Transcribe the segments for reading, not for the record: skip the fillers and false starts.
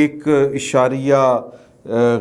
1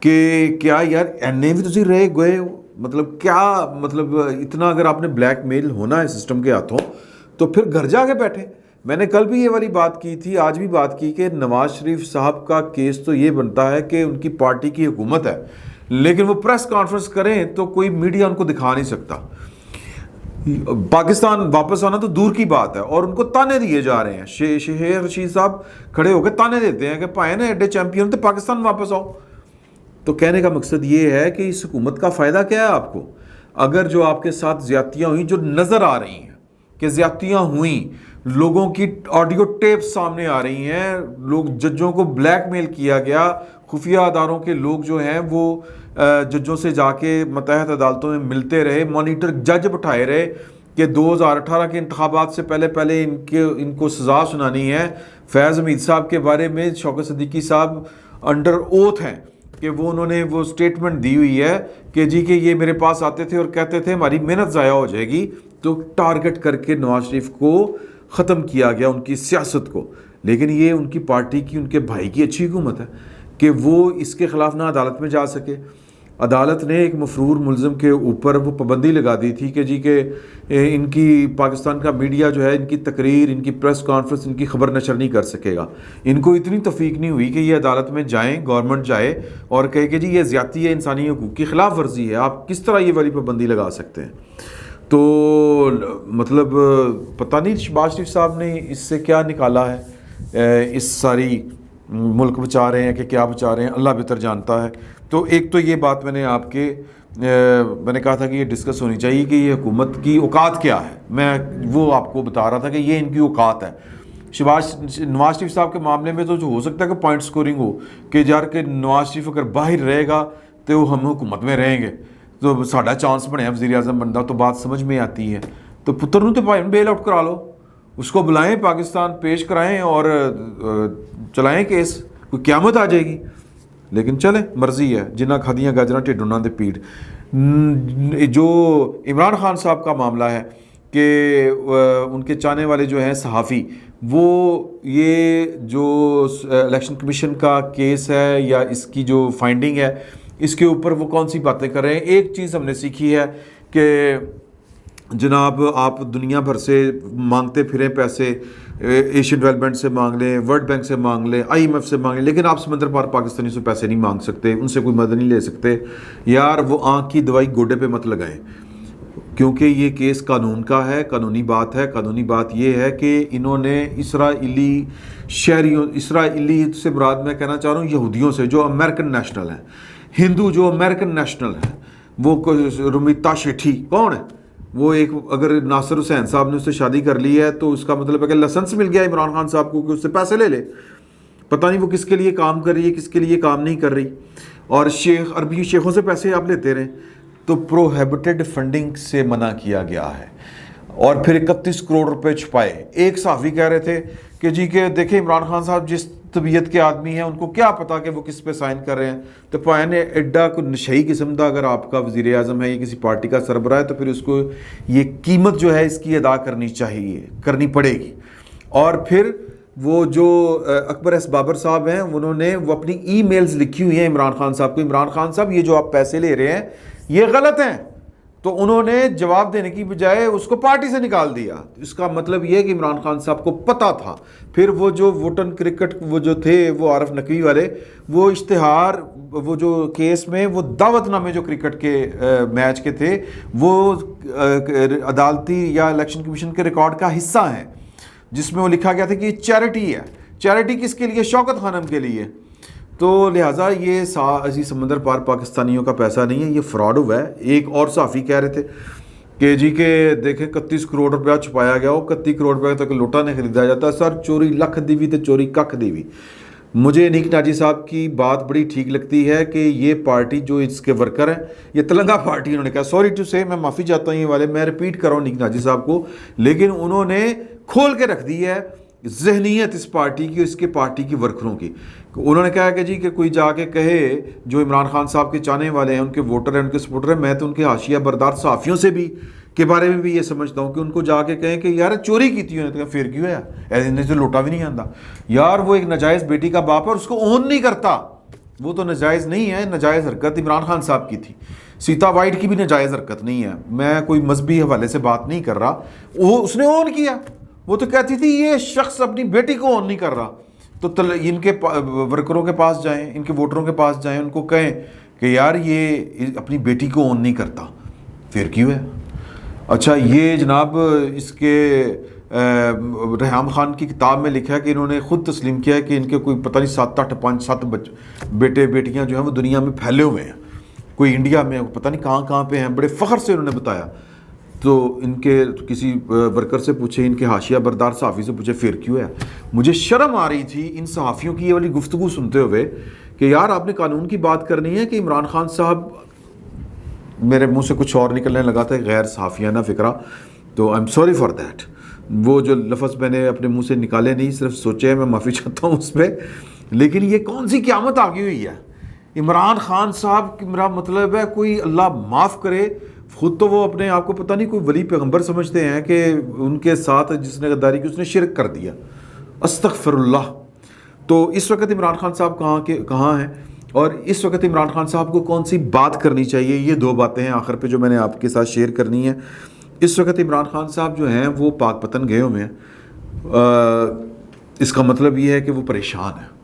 کہ کیا یار اینے بھی تسی رہ گئے ہو، مطلب کیا مطلب اتنا اگر آپ نے بلیک میل ہونا ہے سسٹم کے ہاتھوں تو پھر گھر جا کے بیٹھے. میں نے کل بھی یہ والی بات کی تھی، آج بھی بات کی کہ نواز شریف صاحب کا کیس تو یہ بنتا ہے کہ ان کی پارٹی کی حکومت ہے، لیکن وہ پریس کانفرنس کریں تو کوئی میڈیا ان کو دکھا نہیں سکتا. پاکستان واپس آنا تو دور کی بات ہے، اور ان کو تانے دیے جا رہے ہیں. شیخ رشید صاحب کھڑے ہو کے تانے دیتے ہیں کہ پائے نا ایڈے چیمپئن تو پاکستان واپس آؤ. تو کہنے کا مقصد یہ ہے کہ اس حکومت کا فائدہ کیا ہے آپ کو؟ اگر جو آپ کے ساتھ زیادتیاں ہوئیں، جو نظر آ رہی ہیں کہ زیادتیاں ہوئیں، لوگوں کی آڈیو ٹیپ سامنے آ رہی ہیں، لوگ ججوں کو بلیک میل کیا گیا، خفیہ اداروں کے لوگ جو ہیں وہ ججوں سے جا کے متحد عدالتوں میں ملتے رہے، مانیٹر جج بٹھائے رہے کہ 2018 کے انتخابات سے پہلے ان کو سزا سنانی ہے. فیض حمید صاحب کے بارے میں شوکت صدیقی صاحب انڈر اوتھ ہیں کہ انہوں نے وہ سٹیٹمنٹ دی ہوئی ہے کہ جی کہ یہ میرے پاس آتے تھے اور کہتے تھے ہماری محنت ضائع ہو جائے گی، تو ٹارگٹ کر کے نواز شریف کو ختم کیا گیا، ان کی سیاست کو. لیکن یہ ان کی پارٹی کی، ان کے بھائی کی اچھی حکومت ہے کہ وہ اس کے خلاف نہ عدالت میں جا سکے. عدالت نے ایک مفرور ملزم کے اوپر وہ پابندی لگا دی تھی کہ جی کہ ان کی پاکستان کا میڈیا جو ہے ان کی تقریر، ان کی پریس کانفرنس، ان کی خبر نشر نہیں کر سکے گا. ان کو اتنی توفیق نہیں ہوئی کہ یہ عدالت میں جائیں، گورنمنٹ جائے اور کہے کہ جی یہ زیادتی ہے، انسانی حقوق کی خلاف ورزی ہے، آپ کس طرح یہ والی پابندی لگا سکتے ہیں. تو مطلب پتہ نہیں شہباز شریف صاحب نے اس سے کیا نکالا ہے، اس ساری ملک بچا رہے ہیں کہ کیا بچا رہے ہیں، اللہ بہتر جانتا ہے. تو ایک تو یہ بات میں نے کہا تھا کہ یہ ڈسکس ہونی چاہیے کہ یہ حکومت کی اوقات کیا ہے. میں وہ آپ کو بتا رہا تھا کہ یہ ان کی اوقات ہے. نواز شریف صاحب کے معاملے میں تو جو ہو سکتا ہے کہ پوائنٹ سکورنگ ہو کہ یار کہ نواز شریف اگر باہر رہے گا تو ہم حکومت میں رہیں گے تو ساڈا چانس بنے وزیر اعظم بندہ، تو بات سمجھ میں آتی ہے. تو پتر نو تو بھائی بیل آؤٹ کرا لو، اس کو بلائیں، پاکستان پیش کرائیں اور چلائیں کیس، کوئی قیامت آ جائے گی. لیکن چلے مرضی ہے، جنہ کھدیاں گاجراں ٹھڈ انہاں دے پیڑ. جو عمران خان صاحب کا معاملہ ہے کہ ان کے چاہنے والے جو ہیں صحافی، وہ یہ جو الیکشن کمیشن کا کیس ہے یا اس کی جو فائنڈنگ ہے اس کے اوپر وہ کون سی باتیں کر رہے ہیں. ایک چیز ہم نے سیکھی ہے کہ جناب آپ دنیا بھر سے مانگتے پھریں پیسے، ایشین ڈیولپمنٹ سے مانگ لیں، ورلڈ بینک سے مانگ لیں، IMF سے مانگ لیں، لیکن آپ سمندر پار پاکستانی سے پیسے نہیں مانگ سکتے، ان سے کوئی مدد نہیں لے سکتے. یار وہ آنکھ کی دوائی گوڈے پہ مت لگائیں، کیونکہ یہ کیس قانون کا ہے، قانونی بات ہے. قانونی بات یہ ہے کہ انہوں نے اسرائیلی شہریوں، اسرائیلی سے مراد میں کہنا چاہ رہا ہوں یہودیوں سے جو امریکن نیشنل ہیں، ہندو جو امریکن نیشنل ہیں، وہ رومیتا شیٹھی کون ہے؟ وہ ایک، اگر ناصر حسین صاحب نے اس سے شادی کر لی ہے تو اس کا مطلب ہے کہ لائسنس مل گیا عمران خان صاحب کو کہ اس سے پیسے لے لے. پتہ نہیں وہ کس کے لیے کام کر رہی ہے، کس کے لیے کام نہیں کر رہی. اور عربی شیخوں سے پیسے آپ لیتے رہیں تو پروہیبٹڈ فنڈنگ سے منع کیا گیا ہے. اور پھر 31 کروڑ روپے چھپائے. ایک صحافی کہہ رہے تھے کہ جی کہ دیکھیں عمران خان صاحب جس طبیعت کے آدمی ہیں ان کو کیا پتا کہ وہ کس پہ سائن کر رہے ہیں. تو پائے نے ایڈا کو نشئی قسم کا اگر آپ کا وزیر اعظم ہے یا کسی پارٹی کا سربراہ ہے تو پھر اس کو یہ قیمت جو ہے اس کی ادا کرنی چاہیے، کرنی پڑے گی. اور پھر وہ جو اکبر ایس بابر صاحب ہیں انہوں نے وہ اپنی ای میلز لکھی ہوئی ہیں عمران خان صاحب کو، عمران خان صاحب یہ جو آپ پیسے لے رہے ہیں یہ غلط ہیں. تو انہوں نے جواب دینے کی بجائے اس کو پارٹی سے نکال دیا. اس کا مطلب یہ کہ عمران خان صاحب کو پتہ تھا. پھر وہ جو ووٹن کرکٹ وہ جو تھے وہ عارف نقوی والے، وہ اشتہار، وہ جو کیس میں وہ دعوت نامے جو کرکٹ کے میچ کے تھے وہ عدالتی یا الیکشن کمیشن کے ریکارڈ کا حصہ ہیں، جس میں وہ لکھا گیا تھا کہ یہ چیریٹی ہے. چیریٹی کس کے لیے؟ شوکت خانم کے لیے. تو لہٰذا یہ سمندر پار پاکستانیوں کا پیسہ نہیں ہے، یہ فراڈ ہوا ہے. ایک اور صحافی کہہ رہے تھے کہ جی کہ دیکھیں 31 کروڑ روپیہ چھپایا گیا، وہ 31 کروڑ روپیہ تک لوٹا نہیں خریدا جاتا. سر چوری لکھ دی ہوئی تو چوری ککھ دی ہوئی. مجھے نیک ناجی صاحب کی بات بڑی ٹھیک لگتی ہے کہ یہ پارٹی جو اس کے ورکر ہیں، یہ تلنگا پارٹی، انہوں نے کہا سوری ٹو سے، میں معافی چاہتا ہوں یہ والے، میں ریپیٹ کر رہا ہوں نیک ناجی صاحب کو، لیکن انہوں نے کھول کے رکھ دی ہے ذہنیت اس پارٹی کی، اس کے پارٹی کی ورکروں کی. انہوں نے کہا کہ جی کہ کوئی جا کے کہے جو عمران خان صاحب کے چاہنے والے ہیں، ان کے ووٹر ہیں، ان کے سپورٹر ہیں، میں تو ان کے حاشیہ بردار صحافیوں سے بھی کے بارے میں بھی یہ سمجھتا ہوں کہ ان کو جا کے کہیں کہ یار چوری کی تھی، انہوں نے پھر کیوں ہے ایسے سے لوٹا بھی نہیں آتا. یار وہ ایک ناجائز بیٹی کا باپ ہے اور اس کو اون نہیں کرتا. وہ تو ناجائز نہیں ہے. ناجائز حرکت عمران خان صاحب کی تھی. سیتا وائٹ کی بھی ناجائز حرکت نہیں ہے. میں کوئی مذہبی حوالے سے بات نہیں کر رہا. وہ اس نے اون کیا. وہ تو کہتی تھی یہ شخص اپنی بیٹی کو اون نہیں کر رہا. تو ان کے ورکروں کے پاس جائیں, ان کے ووٹروں کے پاس جائیں, ان کو کہیں کہ یار یہ اپنی بیٹی کو اون نہیں کرتا, پھر کیوں ہے؟ اچھا یہ جناب اس کے ریحام خان کی کتاب میں لکھا ہے کہ انہوں نے خود تسلیم کیا ہے کہ ان کے کوئی پتہ نہیں 7 بیٹے بیٹیاں جو ہیں وہ دنیا میں پھیلے ہوئے ہیں. کوئی انڈیا میں پتہ نہیں کہاں پہ ہیں. بڑے فخر سے انہوں نے بتایا. تو ان کے کسی ورکر سے پوچھے, ان کے حاشیہ بردار صحافی سے پوچھے پھر کیوں ہے؟ مجھے شرم آ رہی تھی ان صحافیوں کی یہ والی گفتگو سنتے ہوئے کہ یار آپ نے قانون کی بات کرنی ہے کہ عمران خان صاحب, میرے منہ سے کچھ اور نکلنے لگا تھا غیر صحافیانہ فکرہ, تو I am sorry for that. وہ جو لفظ میں نے اپنے منہ سے نکالے نہیں, صرف سوچے, میں معافی چاہتا ہوں اس پہ. لیکن یہ کون سی قیامت آ گئی ہوئی ہے؟ عمران خان صاحب میرا مطلب ہے کوئی اللہ معاف کرے, خود تو وہ اپنے آپ کو پتہ نہیں کوئی ولی پیغمبر سمجھتے ہیں کہ ان کے ساتھ جس نے غداری کی اس نے شرک کر دیا. استغفر اللہ. تو اس وقت عمران خان صاحب کہاں ہیں, اور اس وقت عمران خان صاحب کو کون سی بات کرنی چاہیے؟ یہ 2 باتیں ہیں آخر پہ جو میں نے آپ کے ساتھ شیئر کرنی ہے. اس وقت عمران خان صاحب جو ہیں وہ پاک پتن گئے ہوئے ہیں. اس کا مطلب یہ ہے کہ وہ پریشان ہیں.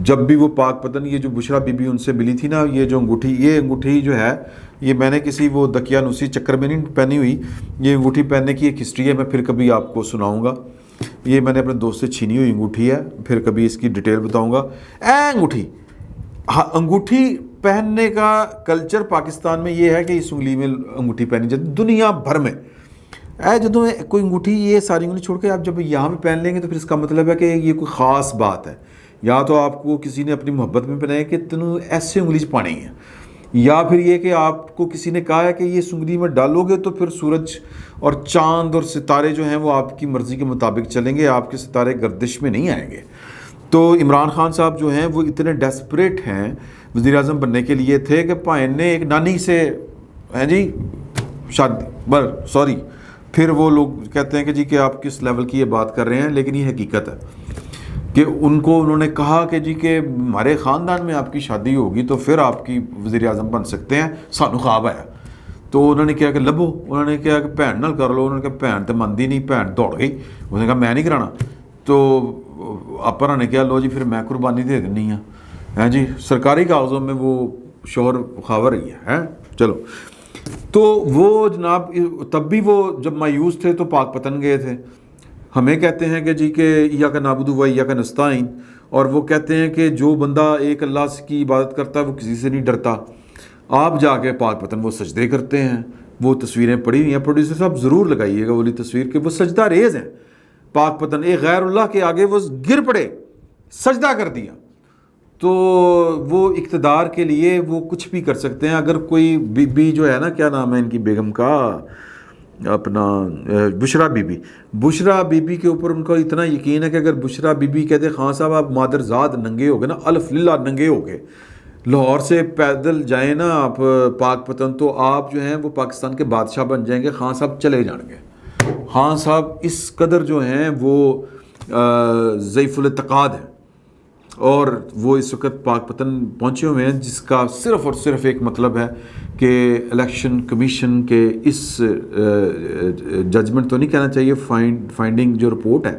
جب بھی وہ پاک پتن, یہ جو بشرا بی بی ان سے ملی تھی نا, یہ جو انگوٹھی جو ہے, یہ میں نے کسی وہ دقیانوسی چکر میں نہیں پہنی ہوئی. یہ انگوٹھی پہننے کی ایک ہسٹری ہے, میں پھر کبھی آپ کو سناؤں گا. یہ میں نے اپنے دوست سے چھینی ہوئی انگوٹھی ہے, پھر کبھی اس کی ڈیٹیل بتاؤں گا. انگوٹھی پہننے کا کلچر پاکستان میں یہ ہے کہ اس انگلی میں انگوٹھی پہنی جاتی دنیا بھر میں. جدوں کوئی انگوٹھی, یہ ساری انگلی چھوڑ کے آپ جب یہاں پہ پہن لیں گے تو پھر اس کا مطلب ہے کہ یہ کوئی خاص بات ہے. یا تو آپ کو کسی نے اپنی محبت میں پہنایا کہ تنوں ایسے انگلی پانی ہے, یا پھر یہ کہ آپ کو کسی نے کہا ہے کہ یہ انگلی میں ڈالو گے تو پھر سورج اور چاند اور ستارے جو ہیں وہ آپ کی مرضی کے مطابق چلیں گے, آپ کے ستارے گردش میں نہیں آئیں گے. تو عمران خان صاحب جو ہیں وہ اتنے ڈیسپریٹ ہیں وزیر اعظم بننے کے لیے تھے کہ پائن نے ایک نانی سے ہیں جی شادی پھر وہ لوگ کہتے ہیں کہ جی کہ آپ کس لیول کی یہ بات کر رہے ہیں, لیکن یہ حقیقت ہے کہ انہوں نے کہا کہ جی کہ ہمارے خاندان میں آپ کی شادی ہوگی تو پھر آپ کی وزیر اعظم بن سکتے ہیں, سانو خواب آیا. تو انہوں نے کہا کہ لبو, انہوں نے کہا کہ بھن نال کر لو. انہوں نے کہا بھن تو مندی نہیں, بھن دوڑ گئی. انہوں نے کہا میں نہیں کرانا. تو آپ نے کہا لو جی پھر میں قربانی دے دینی ہاں جی, سرکاری کاغذوں میں وہ شوہر خاور رہی ہے. چلو, تو وہ جناب تب بھی وہ جب مایوس تھے تو پاک پتن گئے تھے. ہمیں کہتے ہیں کہ جی کہ ایاک نعبد و ایاک نستعین, اور وہ کہتے ہیں کہ جو بندہ ایک اللہ کی عبادت کرتا ہے وہ کسی سے نہیں ڈرتا. آپ جا کے پاک پتن وہ سجدے کرتے ہیں. وہ تصویریں پڑی ہوئی ہیں, پروڈیوسر صاحب ضرور لگائیے گا والی تصویر کہ وہ سجدہ ریز ہیں. پاک پتن ایک غیر اللہ کے آگے وہ گر پڑے, سجدہ کر دیا. تو وہ اقتدار کے لیے وہ کچھ بھی کر سکتے ہیں. اگر کوئی بی بی جو ہے نا, کیا نام ہے ان کی بیگم کا, اپنا بشرا بی بی کے اوپر ان کا اتنا یقین ہے کہ اگر بشرا بی بی کہتے خان صاحب آپ مادر زاد ننگے ہو گئے نا, الف للہ ننگے ہو گئے, لاہور سے پیدل جائیں نا آپ پاک پتن, تو آپ جو ہیں وہ پاکستان کے بادشاہ بن جائیں گے. خان صاحب چلے جائیں گے. خان صاحب اس قدر جو ہیں وہ ضعیف الاعتقاد ہیں, اور وہ اس وقت پاک پتن پہنچے ہوئے ہیں, جس کا صرف اور صرف ایک مطلب ہے کہ الیکشن کمیشن کے اس ججمنٹ تو نہیں کہنا چاہیے, فائنڈنگ جو رپورٹ ہے,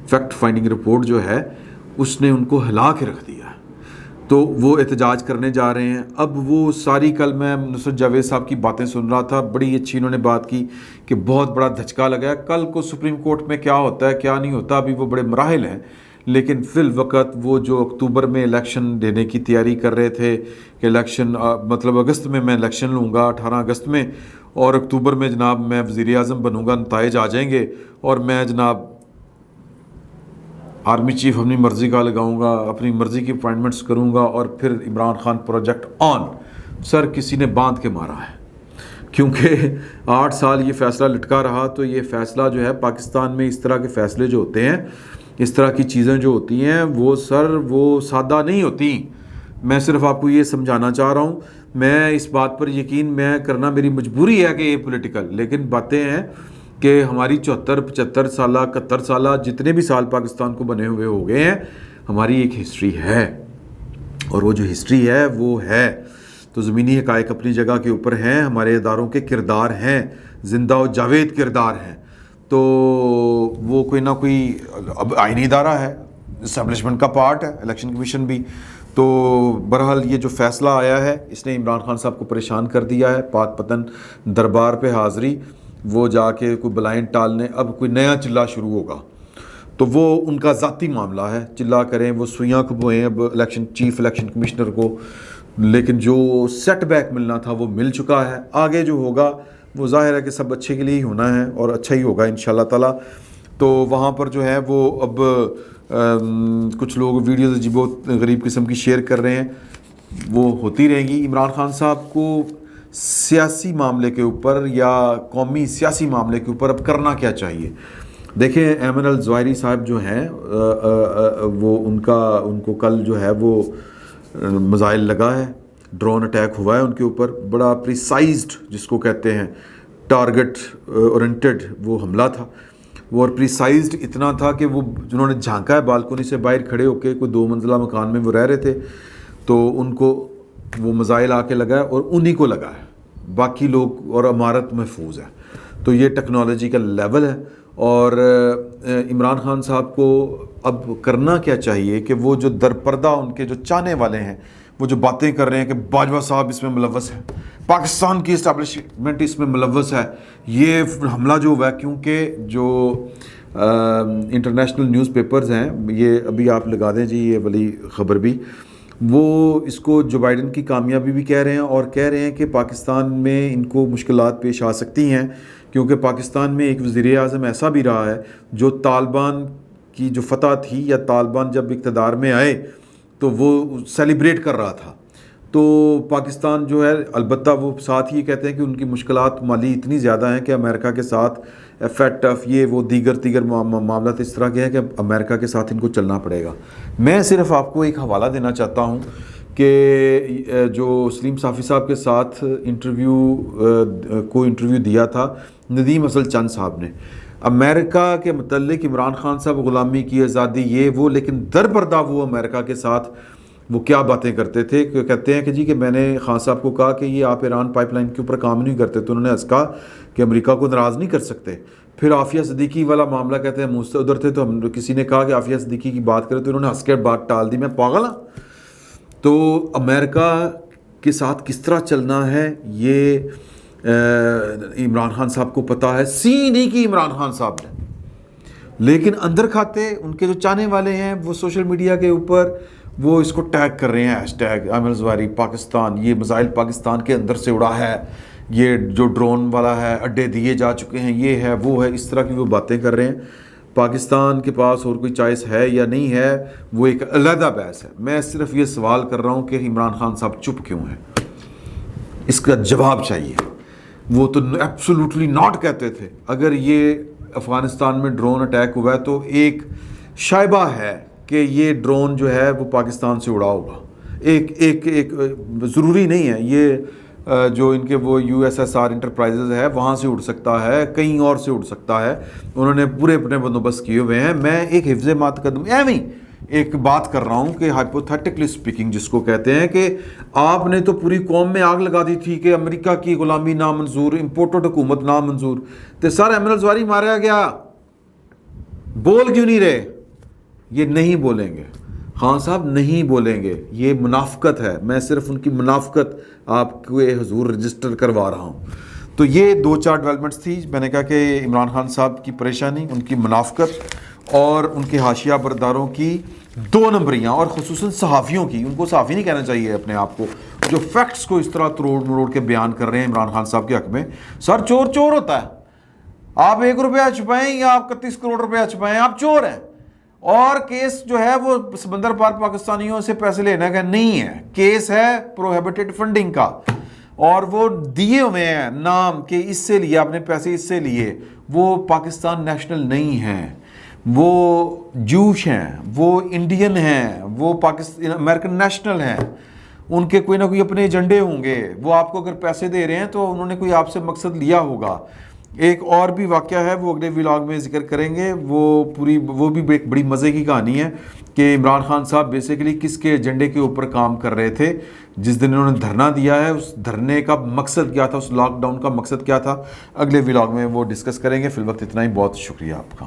فیکٹ فائنڈنگ رپورٹ جو ہے, اس نے ان کو ہلا کے رکھ دیا ہے. تو وہ احتجاج کرنے جا رہے ہیں. اب وہ ساری, کل میں نصرت جاوید صاحب کی باتیں سن رہا تھا, بڑی اچھی انہوں نے بات کی کہ بہت بڑا دھچکا لگا ہے. کل کو سپریم کورٹ میں کیا ہوتا ہے کیا نہیں ہوتا, ابھی وہ بڑے مراحل ہیں. لیکن فی الوقت وہ جو اکتوبر میں الیکشن دینے کی تیاری کر رہے تھے کہ الیکشن مطلب اگست میں الیکشن لوں گا, 18 اگست میں, اور اکتوبر میں جناب میں وزیر اعظم بنوں گا, نتائج آ جائیں گے, اور میں جناب آرمی چیف اپنی مرضی کا لگاؤں گا, اپنی مرضی کی اپوائنٹمنٹس کروں گا, اور پھر عمران خان پروجیکٹ آن. سر کسی نے باندھ کے مارا ہے, کیونکہ 8 سال یہ فیصلہ لٹکا رہا. تو یہ فیصلہ جو ہے پاکستان میں, اس طرح کے فیصلے جو ہوتے ہیں, اس طرح کی چیزیں جو ہوتی ہیں, وہ سر وہ سادہ نہیں ہوتی. میں صرف آپ کو یہ سمجھانا چاہ رہا ہوں. میں اس بات پر یقین میں کرنا میری مجبوری ہے کہ یہ پولیٹیکل, لیکن باتیں ہیں کہ ہماری 74 75 سالہ 71 سالہ جتنے بھی سال پاکستان کو بنے ہوئے ہو گئے ہیں, ہماری ایک ہسٹری ہے. اور وہ جو ہسٹری ہے وہ ہے. تو زمینی حقائق اپنی جگہ کے اوپر ہیں, ہمارے اداروں کے کردار ہیں, زندہ و جاوید کردار ہیں. تو وہ کوئی نہ کوئی اب آئینی ادارہ ہے, اسٹیبلشمنٹ کا پارٹ ہے الیکشن کمیشن بھی. تو بہرحال یہ جو فیصلہ آیا ہے اس نے عمران خان صاحب کو پریشان کر دیا ہے. پاک پتن دربار پہ حاضری, وہ جا کے کوئی بلائنڈ ٹالنے, اب کوئی نیا چلہ شروع ہوگا. تو وہ ان کا ذاتی معاملہ ہے, چلا کریں, وہ سوئیاں کھبوئیں اب چیف الیکشن کمشنر کو. لیکن جو سیٹ بیک ملنا تھا وہ مل چکا ہے. آگے جو ہوگا وہ ظاہر ہے کہ سب اچھے کے لیے ہی ہونا ہے اور اچھا ہی ہوگا انشاءاللہ تعالی. تو وہاں پر جو ہے وہ اب کچھ لوگ ویڈیوز عجیب و غریب قسم کی شیئر کر رہے ہیں, وہ ہوتی رہیں گی. عمران خان صاحب کو سیاسی معاملے کے اوپر یا قومی سیاسی معاملے کے اوپر اب کرنا کیا چاہیے؟ دیکھیں ایمن الظواہری صاحب جو ہیں وہ ان کو کل جو ہے وہ میزائل لگا ہے, ڈرون اٹیک ہوا ہے ان کے اوپر, بڑا پریسائزڈ جس کو کہتے ہیں ٹارگٹ اورینٹڈ وہ حملہ تھا. وہ اور پریسائزڈ اتنا تھا کہ وہ جنہوں نے جھانکا ہے بالکونی سے باہر کھڑے ہو کے, کوئی 2 منزلہ مکان میں وہ رہ رہے تھے, تو ان کو وہ میزائل آ کے لگا ہے اور انہی کو لگا ہے, باقی لوگ اور عمارت محفوظ ہے. تو یہ ٹیکنالوجی کا لیول ہے. اور عمران خان صاحب کو اب کرنا کیا چاہیے کہ وہ جو درپردہ ان کے جو چاہنے والے ہیں وہ جو باتیں کر رہے ہیں کہ باجوہ صاحب اس میں ملوث ہے, پاکستان کی اسٹیبلشمنٹ اس میں ملوث ہے, یہ حملہ جو ہوا ہے, کیونکہ جو انٹرنیشنل نیوز پیپرز ہیں, یہ ابھی آپ لگا دیں جی یہ والی خبر بھی, وہ اس کو جو بائیڈن کی کامیابی بھی کہہ رہے ہیں اور کہہ رہے ہیں کہ پاکستان میں ان کو مشکلات پیش آ سکتی ہیں, کیونکہ پاکستان میں ایک وزیر اعظم ایسا بھی رہا ہے جو طالبان کی جو فتح تھی یا طالبان جب اقتدار میں آئے تو وہ سیلیبریٹ کر رہا تھا. تو پاکستان جو ہے, البتہ وہ ساتھ ہی کہتے ہیں کہ ان کی مشکلات مالی اتنی زیادہ ہیں کہ امریکہ کے ساتھ FATF یہ وہ دیگر معاملات اس طرح کے ہیں کہ امریکہ کے ساتھ ان کو چلنا پڑے گا. میں صرف آپ کو ایک حوالہ دینا چاہتا ہوں کہ جو سلیم صافی صاحب کے ساتھ انٹرویو دیا تھا ندیم افضل چند صاحب نے, امریکہ کے متعلق عمران خان صاحب غلامی کی آزادی یہ وہ, لیکن درپردہ وہ امریکہ کے ساتھ وہ کیا باتیں کرتے تھے. کہتے ہیں کہ جی کہ میں نے خان صاحب کو کہا کہ یہ آپ ایران پائپ لائن کے اوپر کام نہیں کرتے, تو انہوں نے کہا کہ امریکہ کو ناراض نہیں کر سکتے. پھر عافیہ صدیقی والا معاملہ کہتے ہیں منہ سے ادھر تھے, تو ہم کسی نے کہا کہ عافیہ صدیقی کی بات کرے تو انہوں نے ہنس کے بات ٹال دی, میں پاگل ہوں. تو امریکہ کے ساتھ کس طرح چلنا ہے یہ عمران خان صاحب کو پتہ ہے, سی نہیں کی عمران خان صاحب نے, لیکن اندر کھاتے ان کے جو چاہنے والے ہیں وہ سوشل میڈیا کے اوپر وہ اس کو ٹیگ کر رہے ہیں, #ایمن الظواہری پاکستان, یہ میزائل پاکستان کے اندر سے اڑا ہے, یہ جو ڈرون والا ہے اڈے دیے جا چکے ہیں, یہ ہے وہ ہے, اس طرح کی وہ باتیں کر رہے ہیں. پاکستان کے پاس اور کوئی چوائس ہے یا نہیں ہے وہ ایک علیحدہ بحث ہے. میں صرف یہ سوال کر رہا ہوں کہ عمران خان صاحب چپ کیوں ہیں, اس کا جواب چاہیے. وہ تو ایبسولوٹلی ناٹ کہتے تھے. اگر یہ افغانستان میں ڈرون اٹیک ہوا ہے تو ایک شائبہ ہے کہ یہ ڈرون جو ہے وہ پاکستان سے اڑا ہوگا, ایک ضروری نہیں ہے یہ جو ان کے وہ USSR انٹرپرائزز ہے وہاں سے اڑ سکتا ہے, کہیں اور سے اڑ سکتا ہے, انہوں نے پورے اپنے بندوبست کیے ہوئے ہیں. میں ایک حفظ ماتقدم ایک بات کر رہا ہوں کہ ہائپوتھیٹکلی سپیکنگ جس کو کہتے ہیں کہ آپ نے تو پوری قوم میں آگ لگا دی تھی کہ امریکہ کی غلامی نامنظور, امپورٹڈ حکومت نامنظور, تو سر ایمن الظواہری مارا گیا, بول کیوں نہیں رہے؟ یہ نہیں بولیں گے خان صاحب, نہیں بولیں گے, یہ منافقت ہے. میں صرف ان کی منافقت آپ کو حضور رجسٹر کروا رہا ہوں. تو یہ 2-4 ڈیولپمنٹس تھی. میں نے کہا کہ عمران خان صاحب کی پریشانی, ان کی منافقت اور ان کے حاشیہ برداروں کی 2 نمبریاں, اور خصوصاً صحافیوں کی. ان کو صحافی نہیں کہنا چاہیے اپنے آپ کو, جو فیکٹس کو اس طرح تروڑ مروڑ کے بیان کر رہے ہیں عمران خان صاحب کے حق میں. سر چور چور ہوتا ہے, آپ 1 روپیہ چھپائیں یا آپ 31 کروڑ روپیہ چھپائیں, آپ چور ہیں. اور کیس جو ہے وہ سمندر پار پاکستانیوں سے پیسے لینے کا نہیں ہے, کیس ہے پروہیبٹڈ فنڈنگ کا, اور وہ دیے ہوئے ہیں نام کہ اس سے لیے آپ نے پیسے, اس سے لیے. وہ پاکستان نیشنل نہیں ہیں, وہ جوش ہیں, وہ انڈین ہیں, وہ امریکن نیشنل ہیں. ان کے کوئی نہ کوئی اپنے ایجنڈے ہوں گے. وہ آپ کو اگر پیسے دے رہے ہیں تو انہوں نے کوئی آپ سے مقصد لیا ہوگا. ایک اور بھی واقعہ ہے وہ اگلے ولاگ میں ذکر کریں گے، وہ بھی ایک بڑی مزے کی کہانی ہے کہ عمران خان صاحب بیسیکلی کس کے ایجنڈے کے اوپر کام کر رہے تھے جس دن انہوں نے دھرنا دیا ہے، اس دھرنے کا مقصد کیا تھا، اس لاک ڈاؤن کا مقصد کیا تھا، اگلے ولاگ میں وہ ڈسکس کریں گے۔ فی الوقت اتنا ہی، بہت شکریہ آپ کا۔